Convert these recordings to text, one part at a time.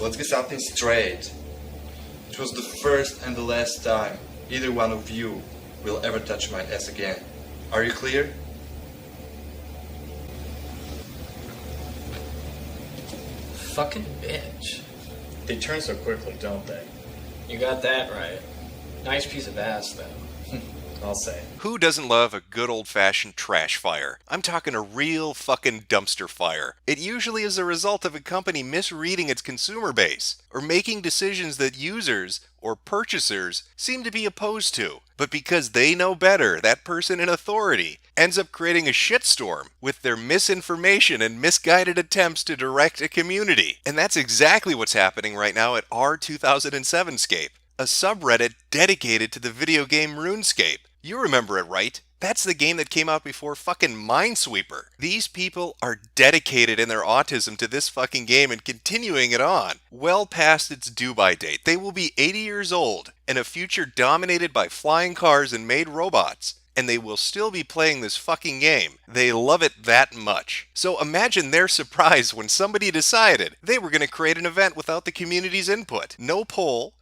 let's get something straight. It was the first and the last time either one of you will ever touch my ass again. Are you clear? Fucking bitch. They turn so quickly, don't they? You got that right. Nice piece of ass, though. I'll say. Who doesn't love a good old-fashioned trash fire? I'm talking a real fucking dumpster fire. It usually is a result of a company misreading its consumer base, or making decisions that users, or purchasers, seem to be opposed to. But because they know better, that person in authority ends up creating a shitstorm with their misinformation and misguided attempts to direct a community. And that's exactly what's happening right now at R2007scape, a subreddit dedicated to the video game RuneScape. You remember it, right? That's the game that came out before fucking Minesweeper. These people are dedicated in their autism to this fucking game and continuing it on, well past its due-by date. They will be 80 years old, in a future dominated by flying cars and made robots. And they will still be playing this fucking game. They love it that much. So imagine their surprise when somebody decided they were going to create an event without the community's input. No poll.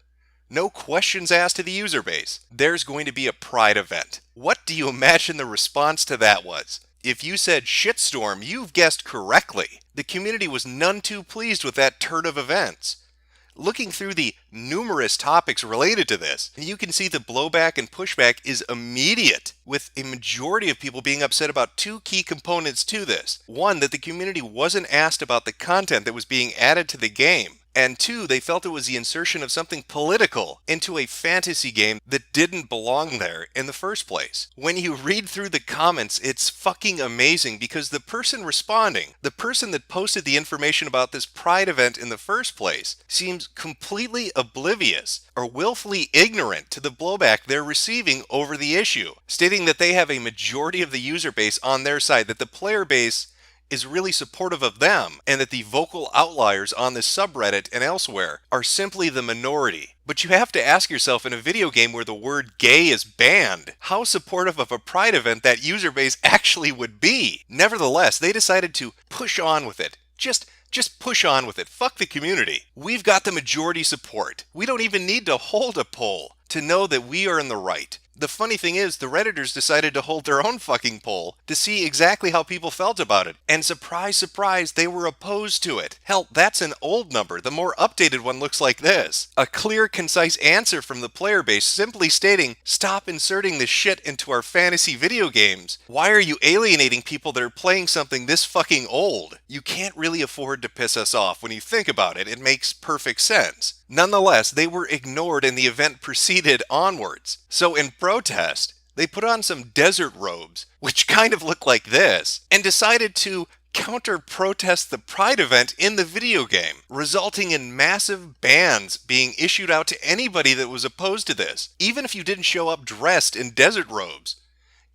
No questions asked to the user base. There's going to be a Pride event. What do you imagine the response to that was? If you said shitstorm, you've guessed correctly. The community was none too pleased with that turn of events. Looking through the numerous topics related to this, you can see the blowback and pushback is immediate, with a majority of people being upset about two key components to this. One, that the community wasn't asked about the content that was being added to the game. And two, they felt it was the insertion of something political into a fantasy game that didn't belong there in the first place. When you read through the comments, it's fucking amazing because the person responding, the person that posted the information about this Pride event in the first place, seems completely oblivious or willfully ignorant to the blowback they're receiving over the issue, stating that they have a majority of the user base on their side, that the player base is really supportive of them, and that the vocal outliers on this subreddit and elsewhere are simply the minority. But you have to ask yourself, in a video game where the word gay is banned, how supportive of a Pride event that user base actually would be. Nevertheless, they decided to push on with it. Just push on with it. Fuck the community. We've got the majority support. We don't even need to hold a poll to know that we are in the right. The funny thing is, the Redditors decided to hold their own fucking poll to see exactly how people felt about it. And surprise, surprise, they were opposed to it. Hell, that's an old number. The more updated one looks like this. A clear, concise answer from the player base simply stating, stop inserting this shit into our fantasy video games. Why are you alienating people that are playing something this fucking old? You can't really afford to piss us off. When you think about it, it makes perfect sense. Nonetheless, they were ignored and the event proceeded onwards. So in protest, they put on some desert robes, which kind of look like this, and decided to counter-protest the Pride event in the video game, resulting in massive bans being issued out to anybody that was opposed to this, even if you didn't show up dressed in desert robes.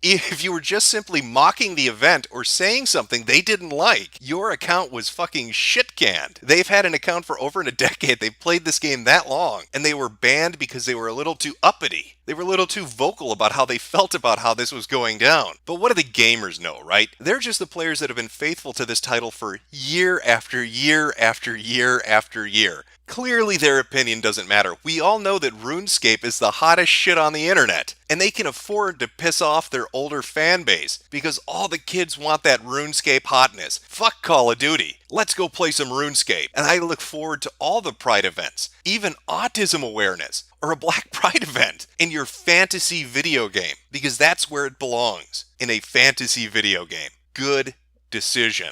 If you were just simply mocking the event or saying something they didn't like, your account was fucking shit-canned. They've had an account for over a decade. They've played this game that long, and they were banned because they were a little too uppity. They were a little too vocal about how they felt about how this was going down. But what do the gamers know, right? They're just the players that have been faithful to this title for year after year after year after year. Clearly their opinion doesn't matter. We all know that RuneScape is the hottest shit on the internet, and they can afford to piss off their older fan base because all the kids want that RuneScape hotness. Fuck Call of Duty. Let's go play some RuneScape. And I look forward to all the Pride events, even autism awareness or a Black Pride event in your fantasy video game, because that's where it belongs, in a fantasy video game. Good decision.